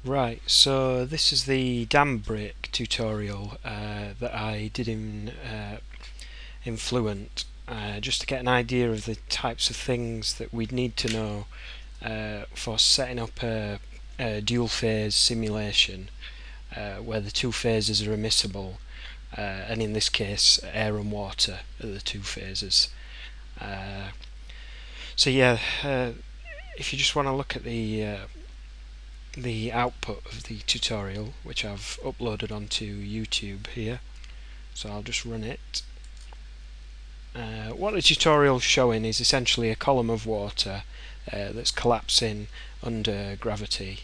Right, so this is the dam break tutorial that I did in Fluent, just to get an idea of the types of things that we'd need to know for setting up a dual phase simulation where the two phases are immiscible, and in this case air and water are the two phases. Uh, so yeah, if you just want to look at the output of the tutorial, which I've uploaded onto YouTube here, so I'll just run it. What the tutorial's showing is essentially a column of water that's collapsing under gravity.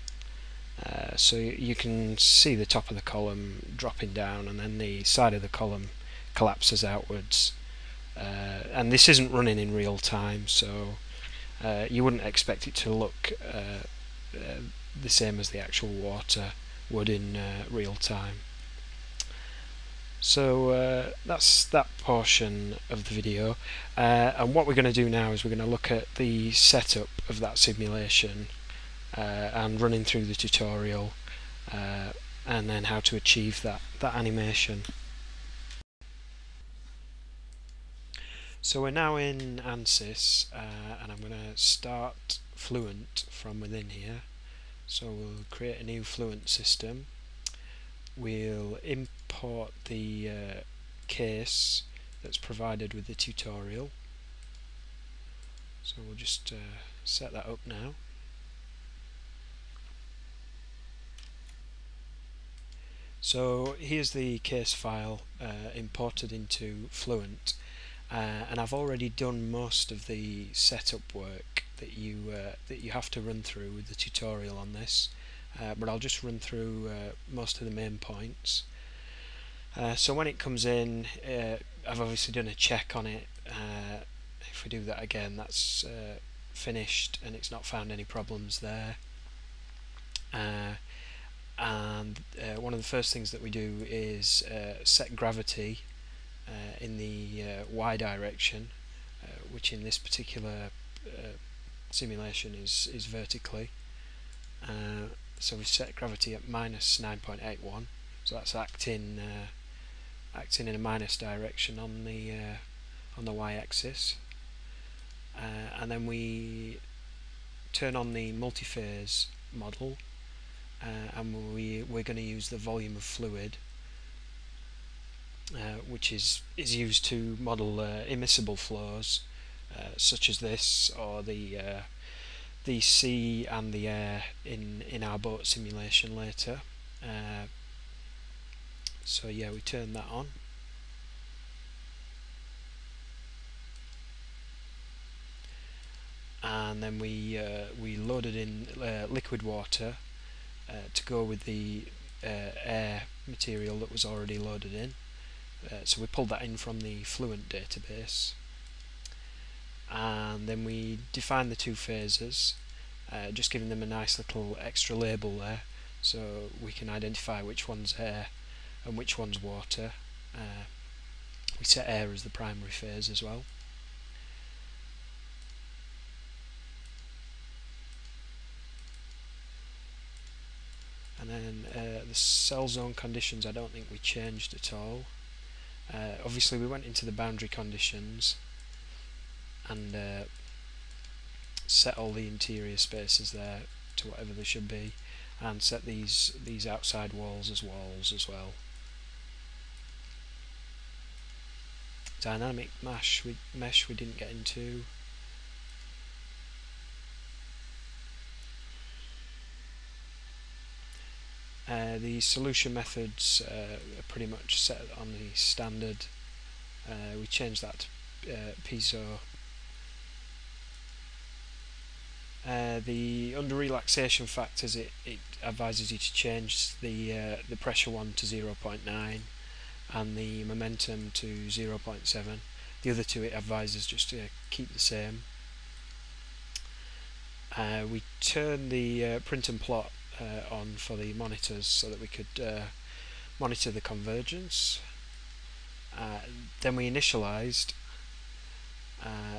So you can see the top of the column dropping down, and then the side of the column collapses outwards. And this isn't running in real time, so you wouldn't expect it to look the same as the actual water would in real time. So that's that portion of the video, and what we're going to do now is we're going to look at the setup of that simulation and running through the tutorial, and then how to achieve that animation. So we're now in ANSYS, and I'm going to start Fluent from within here. So we'll create a new Fluent system. We'll import the case that's provided with the tutorial. So we'll just set that up now. So here's the case file imported into Fluent, and I've already done most of the setup work that you have to run through with the tutorial on this, but I'll just run through most of the main points. So when it comes in, I've obviously done a check on it. If we do that again, that's finished and it's not found any problems there. And one of the first things that we do is set gravity in the y direction, which in this particular simulation is vertically. So we set gravity at minus 9.81, so that's acting in a minus direction on the y-axis, and then we turn on the multi-phase model, and we're going to use the volume of fluid, which is used to model immiscible flows such as this, or the sea and the air in our boat simulation later. So yeah, we turn that on. And then we loaded in liquid water to go with the air material that was already loaded in. So we pulled that in from the Fluent database, and then we defined the two phases, just giving them a nice little extra label there, so we can identify which one's air and which one's water. We set air as the primary phase as well. And then the cell zone conditions, I don't think we changed at all. Obviously we went into the boundary conditions and set all the interior spaces there to whatever they should be, and set these outside walls as well. Dynamic mesh we didn't get into. The solution methods are pretty much set on the standard. We changed that to piezo. The under relaxation factors, it advises you to change the pressure one to 0.9 and the momentum to 0.7. The other two it advises just to keep the same. We turned the print and plot on for the monitors so that we could monitor the convergence. Then we initialized.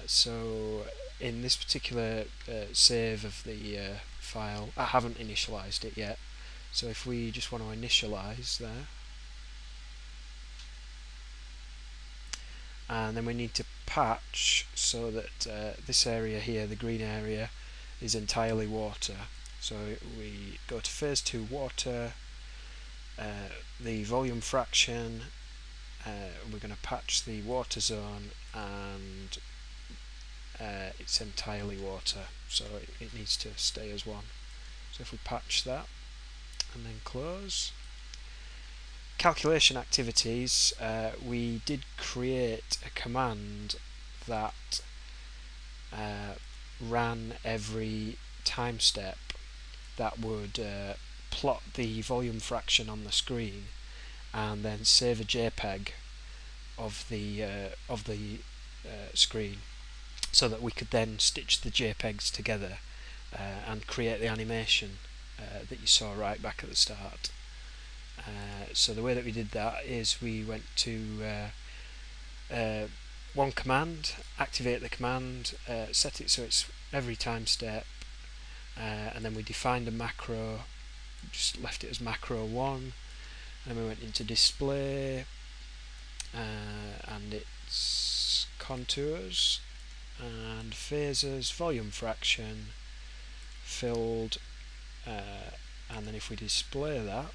So in this particular save of the file, I haven't initialized it yet, So if we just want to initialize there, and then we need to patch so that this area here, the green area, is entirely water. So we go to phase 2 water, the volume fraction, we're going to patch the water zone, and it's entirely water, so it needs to stay as one. So if we patch that and then close. Calculation activities, we did create a command that ran every time step that would plot the volume fraction on the screen and then save a JPEG of the screen, so that we could then stitch the JPEGs together and create the animation that you saw right back at the start. So the way that we did that is we went to one command, activate the command, set it so it's every time step, and then we defined a macro, just left it as macro 1, and we went into display and its contours and phases, volume fraction, filled, and then if we display that,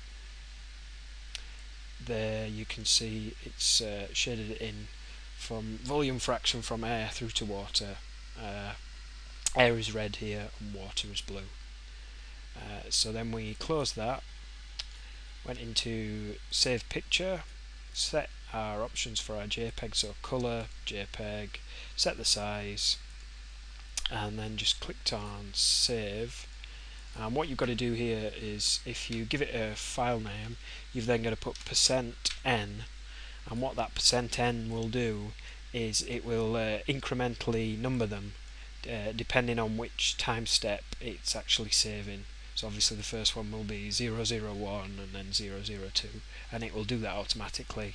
there you can see it's shaded it in from volume fraction from air through to water. Air is red here and water is blue. So then we close that, went into save picture, set our options for our JPEG, so colour, JPEG, set the size, and then just clicked on save. And what you've got to do here is, if you give it a file name, you've then got to put %n, and what that %n will do is it will incrementally number them depending on which time step it's actually saving. So obviously the first one will be 001 and then 002, and it will do that automatically.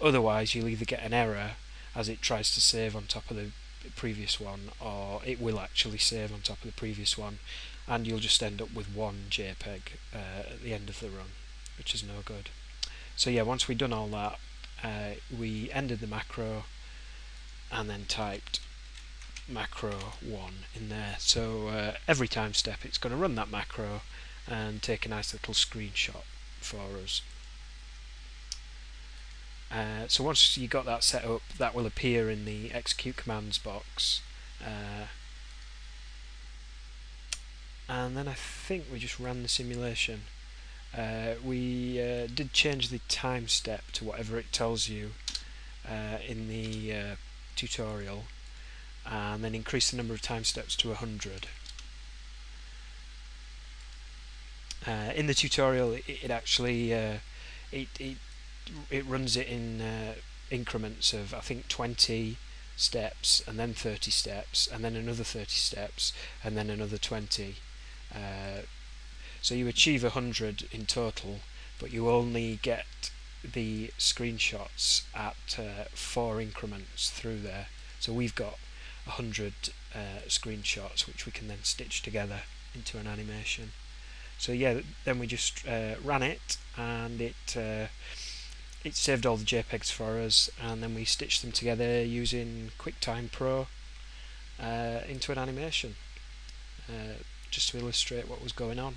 Otherwise you'll either get an error as it tries to save on top of the previous one, or it will actually save on top of the previous one, and you'll just end up with one JPEG at the end of the run, which is no good. So yeah, once we've done all that, we ended the macro and then typed macro 1 in there. So every time step it's going to run that macro and take a nice little screenshot for us. So once you got that set up, that will appear in the execute commands box, and then I think we just ran the simulation. We did change the time step to whatever it tells you in the tutorial, and then increase the number of time steps to 100. In the tutorial it actually it runs it in increments of, I think, 20 steps, and then 30 steps, and then another 30 steps, and then another 20. So you achieve 100 in total, but you only get the screenshots at 4 increments through there. So we've got 100 screenshots which we can then stitch together into an animation. So yeah, then we just ran it, and it saved all the JPEGs for us, and then we stitched them together using QuickTime Pro into an animation, just to illustrate what was going on.